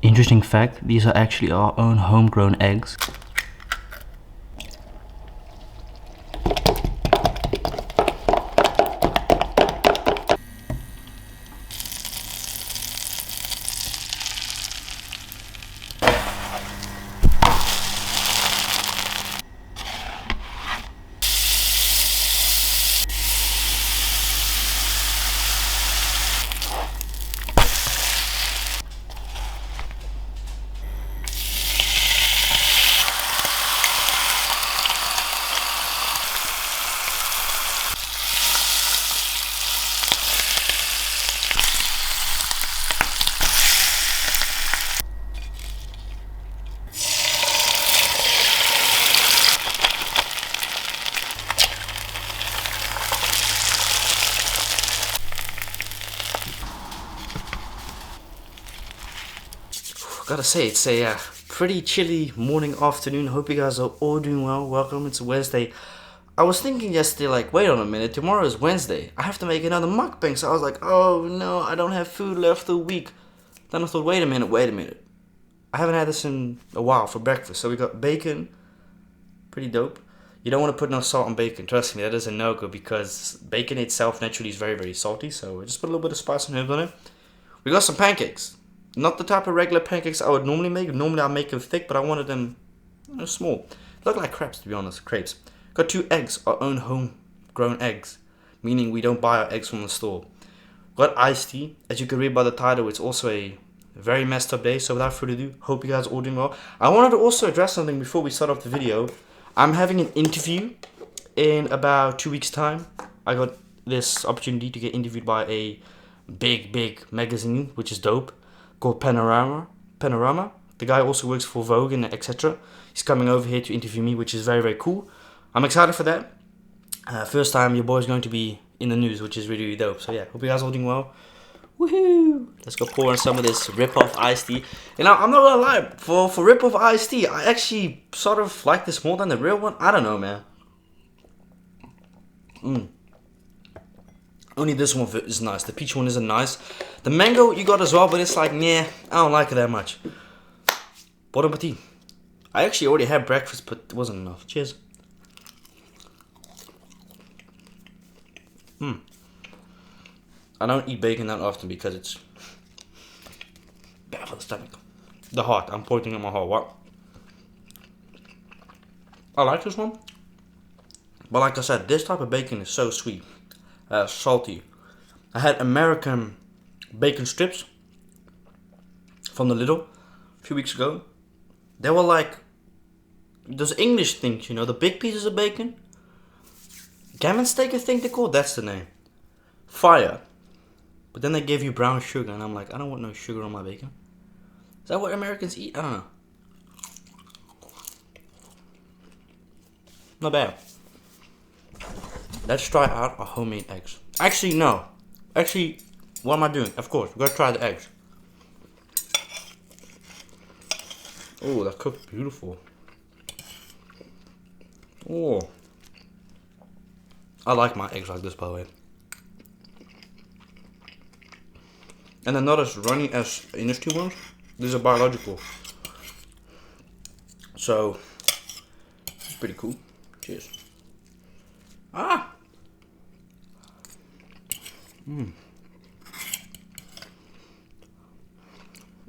Interesting fact, these are actually our own homegrown eggs. Gotta say, it's a pretty chilly morning, afternoon. Hope you guys are all doing well. Welcome, it's Wednesday. I was thinking yesterday, like, wait on a minute, tomorrow is Wednesday. I have to make another mukbang. So I was like, oh no, I don't have food left a week. Then I thought, wait a minute. I haven't had this in a while for breakfast. So we got bacon, pretty dope. You don't want to put no salt on bacon. Trust me, that is a no-go because bacon itself naturally is very, very salty. So just put a little bit of spice and herbs on it. We got some pancakes. Not the type of regular pancakes I would normally make. Normally I make them thick, but I wanted them small. They look like crepes, to be honest, crepes. Got 2 eggs, our own homegrown eggs, meaning we don't buy our eggs from the store. Got iced tea. As you can read by the title, it's also a very messed up day. So without further ado, hope you guys are all doing well. I wanted to also address something before we start off the video. I'm having an interview in about 2 weeks' time. I got this opportunity to get interviewed by a big magazine, which is dope, called Panorama. The guy also works for Vogue and etc. He's coming over here to interview me, which is very, very cool. I'm excited for that. First time your boy's going to be in the news, which is really, really dope. So yeah, hope you guys are all doing well. Woohoo! Let's go pour in some of this rip-off iced tea. You know, I'm not gonna lie, for rip-off iced tea, I actually sort of like this more than the real one. I don't know, man. Only this one is nice. The peach one isn't nice. The mango you got as well, but it's like, nah, I don't like it that much. Bon appetit. I actually already had breakfast, but it wasn't enough. Cheers. I don't eat bacon that often because it's bad for the stomach. The heart. I'm pointing at my heart. What? I like this one. But like I said, this type of bacon is so sweet. Salty. I had American bacon strips from the Lidl a few weeks ago. They were like those English things, you know, the big pieces of bacon. Gammon steak, I think they're called. That's the name. Fire. But then they gave you brown sugar, and I'm like, I don't want no sugar on my bacon. Is that what Americans eat? I don't know. Not bad. Let's try out our homemade eggs. Actually, no. Actually, what am I doing? Of course, we gotta try the eggs. Oh, that cooked beautiful. Oh. I like my eggs like this, by the way. And they're not as runny as industry ones. These are biological. So, it's pretty cool. Cheers. Ah!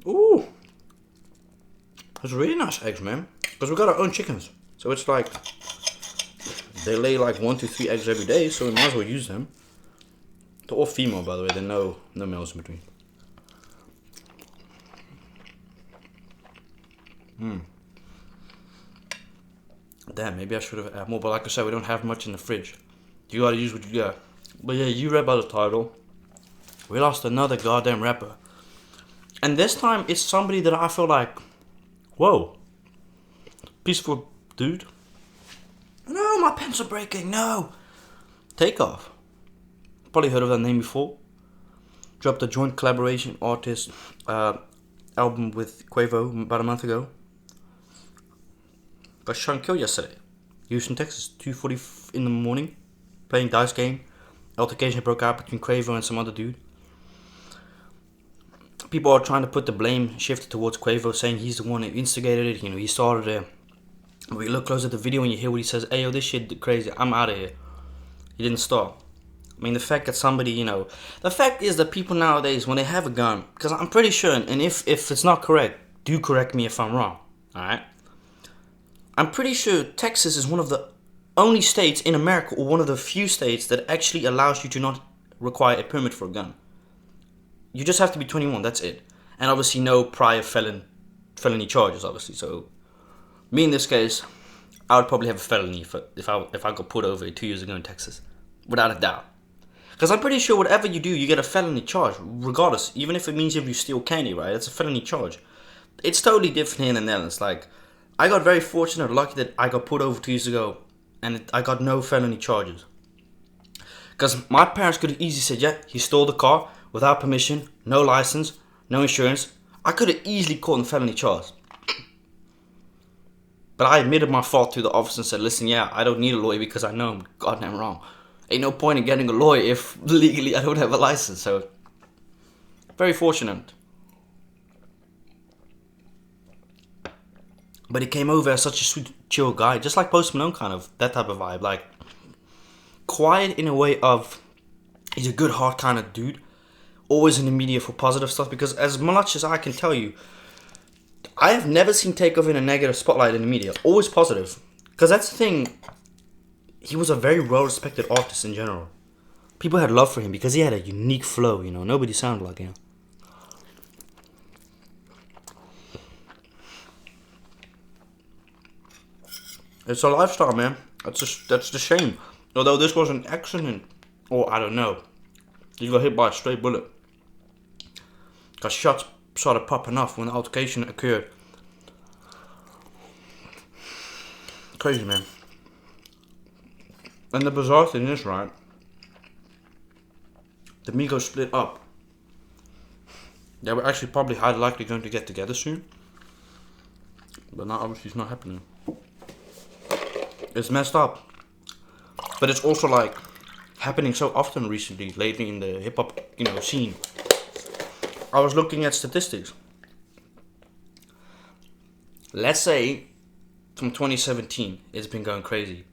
Ooh! That's really nice eggs, man. Because we got our own chickens. So it's like, they lay like 1 to 3 eggs every day, so we might as well use them. They're all female, by the way. There are no males in between. Damn, maybe I should have added more, but like I said, we don't have much in the fridge. You gotta use what you got. But yeah, you read by the title. We lost another goddamn rapper. And this time, it's somebody that I feel like, whoa. Peaceful dude. No, my pens are breaking, no. Takeoff. Probably heard of that name before. Dropped a joint collaboration artist album with Quavo about a month ago. Got shot and killed yesterday. Houston, Texas, 2:40 in the morning. Playing dice game. Altercation broke out between Quavo and some other dude. people are trying to put the blame shift towards Quavo, saying he's the one who instigated it. You know, he started it. When you look close at the video and you hear what he says, "Hey, yo, this shit crazy. I'm out of here." He didn't stop. I mean, the fact that somebody, you know, the fact is that people nowadays, when they have a gun, because I'm pretty sure, and if it's not correct, do correct me if I'm wrong, alright? I'm pretty sure Texas is one of the only states in America, or one of the few states, that actually allows you to not require a permit for a gun. You just have to be 21, that's it. And obviously no prior felony charges, obviously. So, me in this case, I would probably have a felony if I got pulled over 2 years ago in Texas. Without a doubt. Because I'm pretty sure whatever you do, you get a felony charge, regardless. Even if it means if you steal candy, right? It's a felony charge. It's totally different here in the Netherlands. Like, I got very fortunate, lucky that I got pulled over 2 years ago, and I got no felony charges. Because my parents could have easily said, yeah, he stole the car without permission, no license, no insurance. I could have easily caught him felony charge. But I admitted my fault to the officer and said, listen, yeah, I don't need a lawyer because I know I'm goddamn wrong. Ain't no point in getting a lawyer if legally I don't have a license. So, very fortunate. But he came over as such a sweet, chill guy. Just like Post Malone, kind of. That type of vibe. Like, quiet in a way of, he's a good heart kind of dude. Always in the media for positive stuff. Because as much as I can tell you, I have never seen Takeoff in a negative spotlight in the media. Always positive. Because that's the thing. He was a very well-respected artist in general. People had love for him because he had a unique flow, you know. Nobody sounded like him. It's a lifestyle, man. That's the shame. Although this was an accident, or I don't know. He got hit by a stray bullet. Because shots started popping off when the altercation occurred. Crazy, man. And the bizarre thing is, right, the Migos split up. They were actually probably highly likely going to get together soon. But now obviously it's not happening. It's messed up. But it's also like happening so often recently, lately in the hip hop, you know, scene. I was looking at statistics. Let's say from 2017, it's been going crazy.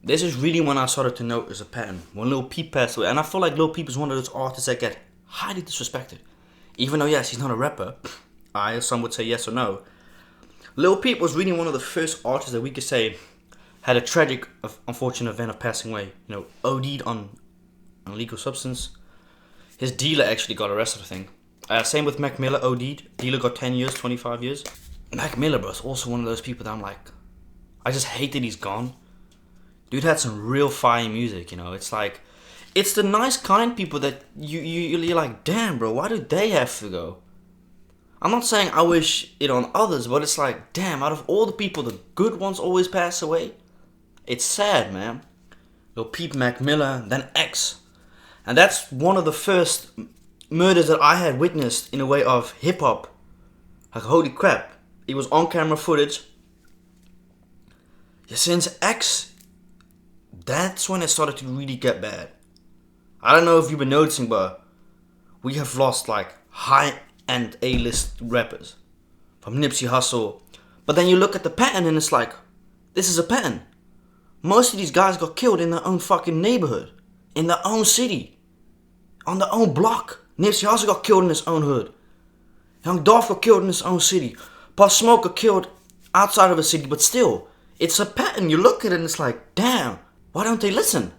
This is really when I started to notice a pattern. When Lil Peep passed away. And I feel like Lil Peep is one of those artists that get highly disrespected. Even though, yes, he's not a rapper. Some would say yes or no. Lil Peep was really one of the first artists that we could say had a tragic, unfortunate event of passing away. You know, OD'd on illegal substance. His dealer actually got arrested, I think. Same with Mac Miller, OD'd. Dealer got 10 years, 25 years. Mac Miller, bro, is also one of those people that I'm like, I just hate that he's gone. Dude had some real fire music, you know. It's like, it's the nice, kind people that you're like, damn, bro, why do they have to go? I'm not saying I wish it on others, but it's like, damn, out of all the people, the good ones always pass away. It's sad, man. Lil Peep, Mac Miller, then X. And that's one of the first murders that I had witnessed in a way of hip-hop. Like, holy crap. It was on-camera footage. Yeah, since X, that's when it started to really get bad. I don't know if you've been noticing, but we have lost, like, high-end A-list rappers. From Nipsey Hussle. But then you look at the pattern and it's like, this is a pattern. Most of these guys got killed in their own fucking neighborhood. In their own city. On their own block. Nipsey Hussle got killed in his own hood. Young Dolph got killed in his own city. Pop Smoke got killed outside of a city. But still, it's a pattern. You look at it and it's like, damn, why don't they listen?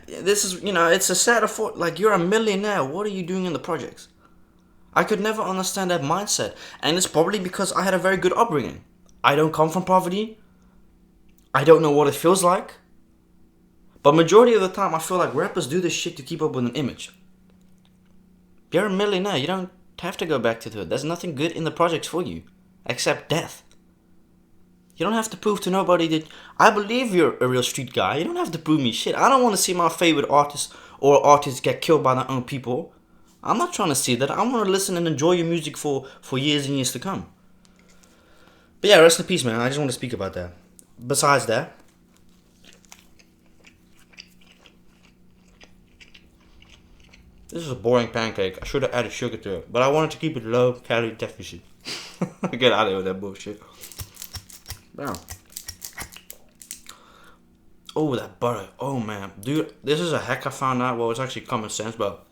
This is, you know, it's a sad thought. Like, you're a millionaire. What are you doing in the projects? I could never understand that mindset. And it's probably because I had a very good upbringing. I don't come from poverty. I don't know what it feels like. But majority of the time, I feel like rappers do this shit to keep up with an image. You're a millionaire. You don't have to go back to the hood. There's nothing good in the projects for you. Except death. You don't have to prove to nobody that... I believe you're a real street guy. You don't have to prove me shit. I don't want to see my favorite artists or artists get killed by their own people. I'm not trying to see that. I want to listen and enjoy your music for years and years to come. But yeah, rest in peace, man. I just want to speak about that. Besides that, This is a boring pancake. I should have added sugar to it, but I wanted to keep it low calorie deficit. Get out of here with that bullshit. Damn. Oh, that butter. Oh man, dude, this is a hack I found out. Well, it's actually common sense, but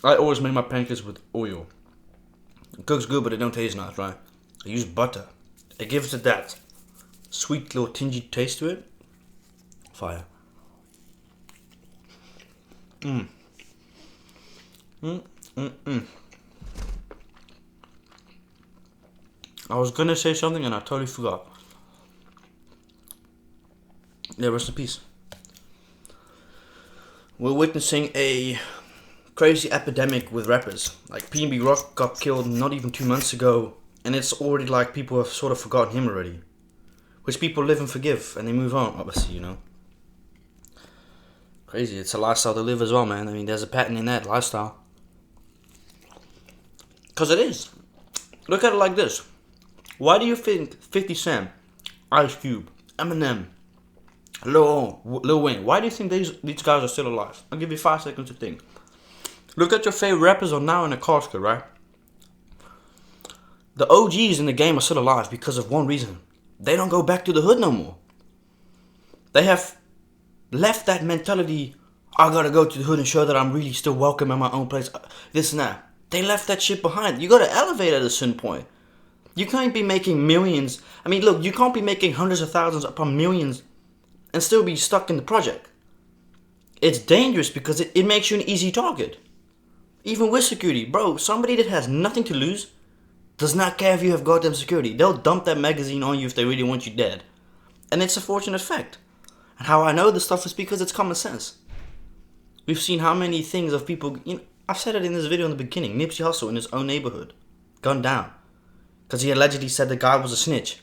I always make my pancakes with oil. It cooks good, but it don't taste nice, right? I use butter. It gives it that sweet little tingy taste to it. Fire. I was gonna say something and I totally forgot. Yeah, rest in peace. We're witnessing a crazy epidemic with rappers. Like P&B Rock got killed not even 2 months ago, and it's already like people have sort of forgotten him already. Which people live and forgive, and they move on, obviously, you know. Crazy, it's a lifestyle to live as well, man. I mean, there's a pattern in that lifestyle. Because it is. Look at it like this. Why do you think 50 Cent, Ice Cube, Eminem, Lil Wayne, why do you think these guys are still alive? I'll give you 5 seconds to think. Look at your favorite rappers are now in a casket, right? The OGs in the game are still alive because of one reason. They don't go back to the hood no more. They have left that mentality, I gotta go to the hood and show that I'm really still welcome in my own place. This and that. They left that shit behind. You gotta elevate at a certain point. You can't be making millions. I mean, look, you can't be making hundreds of thousands upon millions and still be stuck in the project. It's dangerous because it makes you an easy target. Even with security, bro, somebody that has nothing to lose does not care if you have goddamn security. They'll dump that magazine on you if they really want you dead. And it's a fortunate fact. And how I know this stuff is because it's common sense. We've seen how many things of people, I've said it in this video in the beginning, Nipsey Hussle in his own neighborhood, gunned down. Because he allegedly said the guy was a snitch.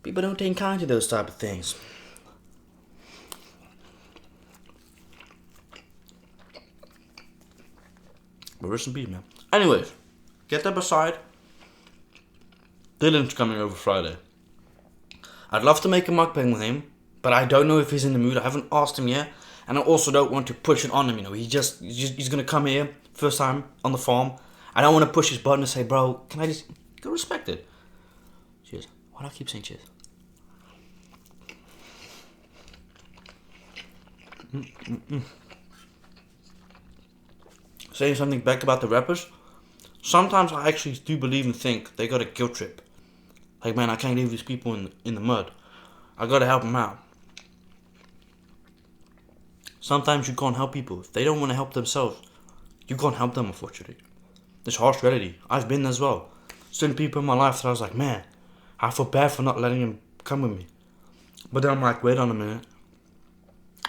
People don't take kind to those type of things. But rest in peace, man. Anyways, get that aside. Dylan's coming over Friday. I'd love to make a mukbang with him, but I don't know if he's in the mood. I haven't asked him yet, and I also don't want to push it on him. He's gonna come here first time on the farm. I don't want to push his button and say, bro, can I just go respect it? Cheers. Why do I keep saying cheers? Saying something back about the rappers. Sometimes I actually do believe and think they got a guilt trip. Like, man, I can't leave these people in the mud. I gotta help them out. Sometimes you can't help people. If they don't want to help themselves, you can't help them, unfortunately. It's harsh reality. I've been as well. Certain people in my life that I was like, man, I feel bad for not letting him come with me. But then I'm like, wait on a minute.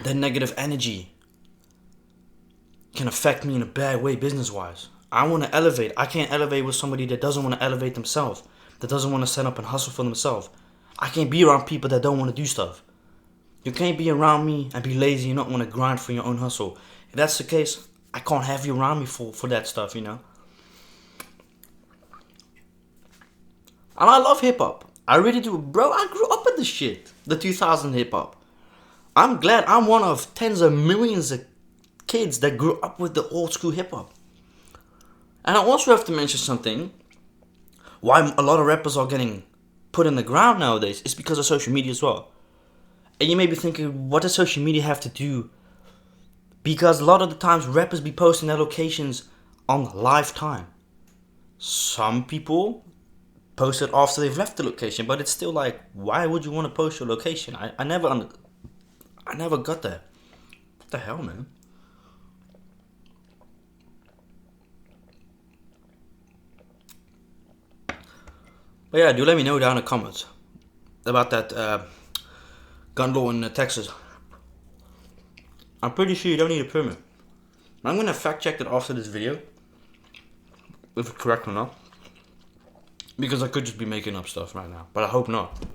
That negative energy can affect me in a bad way business-wise. I want to elevate. I can't elevate with somebody that doesn't want to elevate themselves. That doesn't want to set up and hustle for themselves. I can't be around people that don't want to do stuff. You can't be around me and be lazy and not want to grind for your own hustle. If that's the case, I can't have you around me for that stuff, And I love hip-hop. I really do. Bro, I grew up with this shit. The 2000 hip-hop. I'm glad I'm one of tens of millions of kids that grew up with the old school hip-hop. And I also have to mention something. Why a lot of rappers are getting put in the ground nowadays is because of social media as well. And you may be thinking, what does social media have to do? Because a lot of the times rappers be posting their locations on live time. Some people post it after they've left the location, but it's still like, why would you want to post your location? I never got that. What the hell, man? But yeah, do let me know down in the comments about that gun law in Texas. I'm pretty sure you don't need a permit. I'm gonna fact check it after this video, if it's correct or not, because I could just be making up stuff right now, but I hope not.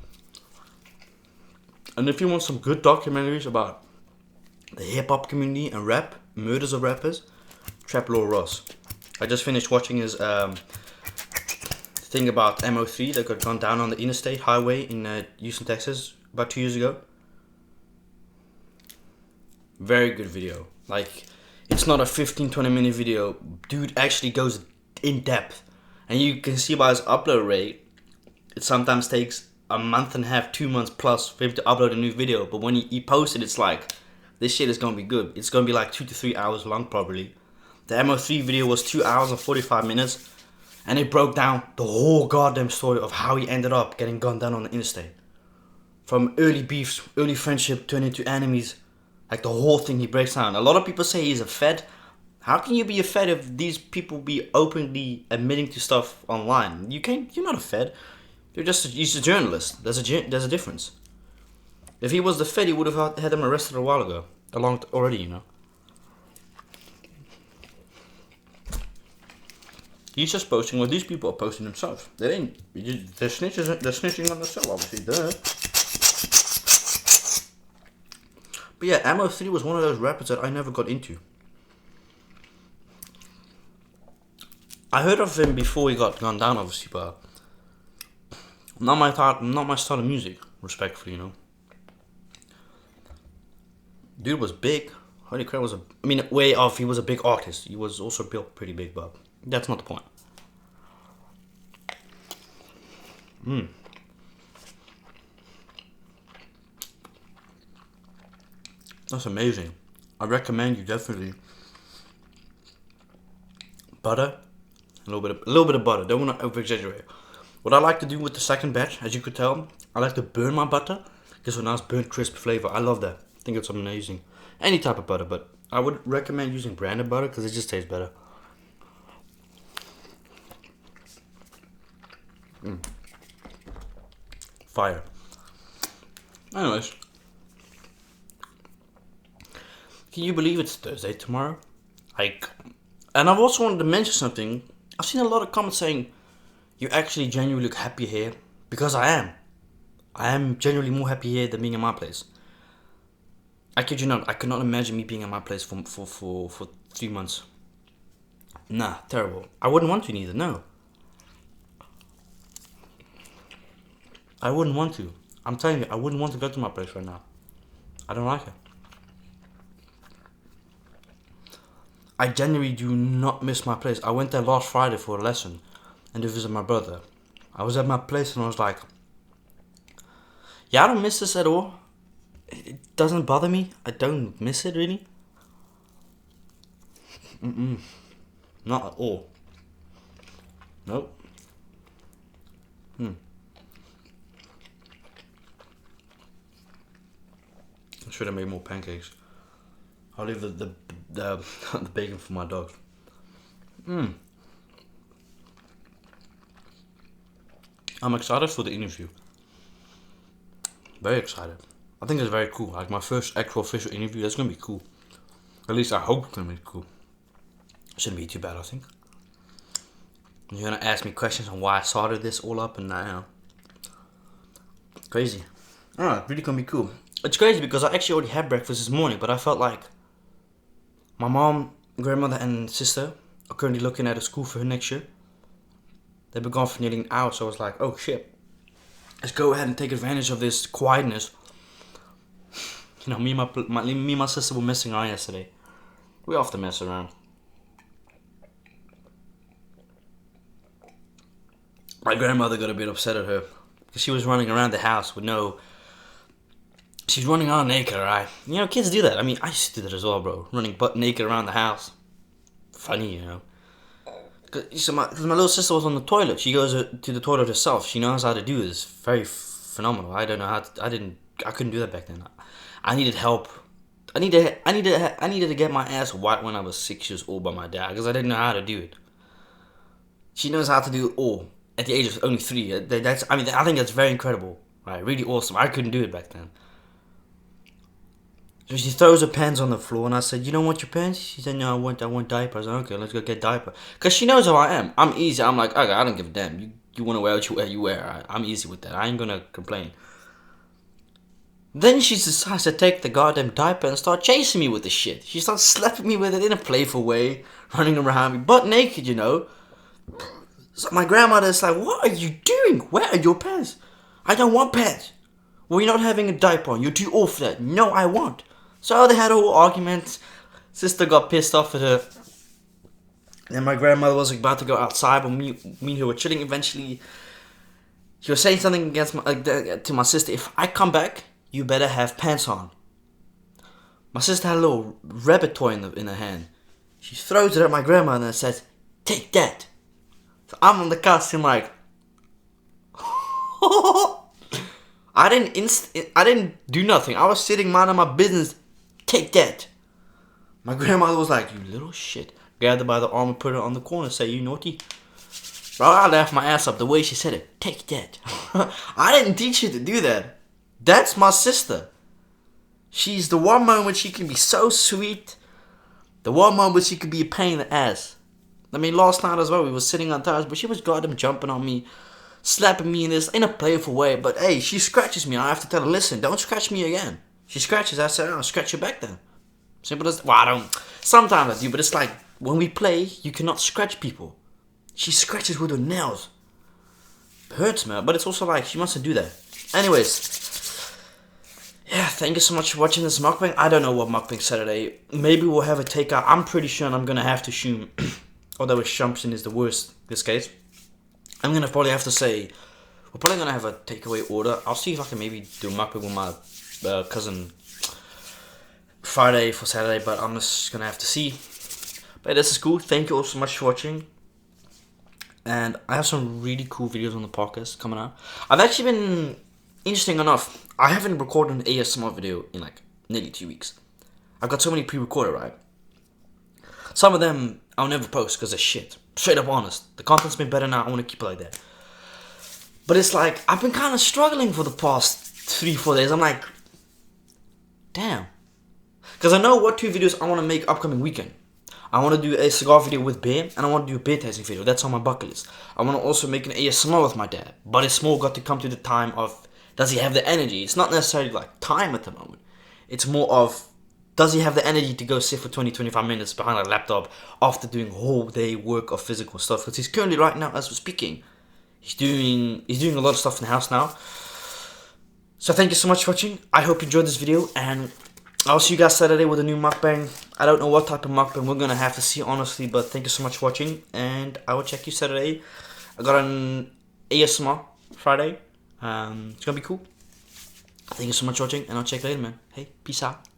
And if you want some good documentaries about the hip hop community and rap, murders of rappers, Trap Lord Ross. I just finished watching his thing about MO3 that got gunned down on the interstate highway in Houston, Texas about 2 years ago. Very good video. Like, it's not a 15-20 minute video. Dude actually goes in depth. And you can see by his upload rate, it sometimes takes a month and a half, 2 months plus for him to upload a new video. But when he posts it, it's like, this shit is going to be good. It's going to be like 2 to 3 hours long probably. The MO3 video was 2 hours and 45 minutes. And it broke down the whole goddamn story of how he ended up getting gunned down on the interstate. From early beefs, early friendship turned into enemies. Like the whole thing he breaks down. A lot of people say he's a Fed. How can you be a Fed if these people be openly admitting to stuff online? You're not a Fed. He's a journalist. There's a difference. If he was the Fed, he would have had him arrested a while ago. Already, you know. He's just posting what these people are posting themselves. They're snitching on themselves, obviously. Duh. But yeah, MO3 was one of those rappers that I never got into. I heard of him before he got gunned down, obviously, but not my style of music, respectfully, you know. Dude was big. Holy crap, he was a big artist. He was also built pretty big, but that's not the point. That's amazing. I recommend you definitely butter, a little bit of butter. Don't want to over exaggerate. What I like to do with the second batch, as you could tell, I like to burn my butter. Gives a nice burnt crisp flavor. I love that. I think it's amazing. Any type of butter, but I would recommend using branded butter because it just tastes better. Fire. Anyways. Can you believe it's Thursday tomorrow? And I've also wanted to mention something. I've seen a lot of comments saying, you actually genuinely look happy here. Because I am. I am genuinely more happy here than being in my place. I kid you not, I could not imagine me being in my place for 3 months. Nah, terrible. I wouldn't want to neither, no. I wouldn't want to. I'm telling you, I wouldn't want to go to my place right now. I don't like it. I genuinely do not miss my place. I went there last Friday for a lesson and to visit my brother. I was at my place and I was like, yeah, I don't miss this at all. It doesn't bother me. I don't miss it really. Not at all. Nope. I should have made more pancakes. I'll leave the bacon for my dogs. I'm excited for the interview. Very excited. I think it's very cool. Like my first actual official interview. That's gonna be cool. At least I hope it's gonna be cool. Shouldn't be too bad, I think. You're gonna ask me questions on why I started this all up, and now crazy. Alright, really gonna be cool. It's crazy because I actually already had breakfast this morning, but I felt like my mom, grandmother, and sister are currently looking at a school for her next year. They've been gone for nearly an hour, so I was like, oh shit. Let's go ahead and take advantage of this quietness. You know, me and my sister were messing around yesterday. We often mess around. My grandmother got a bit upset at her because she was running around the house with no... She's running around naked, right? You know, kids do that. I mean, I used to do that as well, bro. Running butt naked around the house. Funny, you know. Cause my little sister was on the toilet. She goes to the toilet herself. She knows how to do this. Very phenomenal. I don't know how to, I couldn't do that back then. I needed help. I needed to get my ass wiped when I was 6 years old by my dad because I didn't know how to do it. She knows how to do it all at the age of only 3. I think that's very incredible. Right, really awesome. I couldn't do it back then. So she throws her pants on the floor, and I said, "You don't want your pants?" She said, "No, I want diapers." I said, "Okay, let's go get diaper." Cause she knows how I am. I'm easy. I'm like, okay, I don't give a damn. You want to wear what you wear. I'm easy with that. I ain't gonna complain. Then she decides to take the goddamn diaper and start chasing me with the shit. She starts slapping me with it in a playful way, running around me, butt naked, you know. So my grandmother's like, "What are you doing? Where are your pants?" "I don't want pants." "Well, you're not having a diaper on. You're too old for that." "No, I want." So they had a whole argument. Sister got pissed off at her. And my grandmother was about to go outside, but me and her were chilling. Eventually, she was saying something against to my sister. If I come back, you better have pants on. My sister had a little rabbit toy in her hand. She throws it at my grandmother and says, "Take that." So I'm on the couch and like, I didn't do nothing. I was sitting minding my business. Take that. My grandmother was like, "You little shit." Grabbed her by the arm and put her on the corner. Say, "You naughty." Bro, I laughed my ass up the way she said it. "Take that." I didn't teach you to do that. That's my sister. She's the one moment she can be so sweet. The one moment she could be a pain in the ass. I mean, last night as well, we were sitting on tires, but she was goddamn jumping on me, slapping me in a playful way. But hey, she scratches me. I have to tell her, "Listen, don't scratch me again." She scratches. I said, "I'll scratch you back then." Simple as. Well, I don't. Sometimes I do, but it's like when we play, you cannot scratch people. She scratches with her nails. It hurts, man. But it's also like she wants to do that. Anyways. Yeah, thank you so much for watching this mukbang. I don't know what mukbang Saturday. Maybe we'll have a takeout. I'm pretty sure I'm gonna have to shoot. Although assumption is the worst in this case. I'm gonna probably have to say we're probably gonna have a takeaway order. I'll see if I can maybe do a mukbang with my cousin Friday for Saturday, but I'm just gonna have to see. But this is cool. Thank you all so much for watching. And I have some really cool videos on the podcast coming out. I've actually been, interesting enough, I haven't recorded an ASMR video in like nearly 2 weeks. I've got so many pre-recorded, right? Some of them I'll never post because they're shit. Straight up honest. The content's been better now. I want to keep it like that. But it's like, I've been kind of struggling for the past 3-4 days. I'm like, damn. Because I know what 2 videos I want to make upcoming weekend. I want to do a cigar video with beer, and I want to do a beer tasting video. That's on my bucket list. I want to also make an ASMR with my dad. But it's more got to come to the time of, does he have the energy? It's not necessarily like time at the moment. It's more of, does he have the energy to go sit for 20-25 minutes behind a laptop after doing whole day work of physical stuff? Because he's currently, right now, as we're speaking, he's doing a lot of stuff in the house now. So thank you so much for watching. I hope you enjoyed this video, and I'll see you guys Saturday with a new mukbang. I don't know what type of mukbang we're gonna have to see, honestly, but thank you so much for watching, and I will check you Saturday. I got an ASMR Friday. It's gonna be cool. Thank you so much for watching, and I'll check you later, man. Hey, peace out.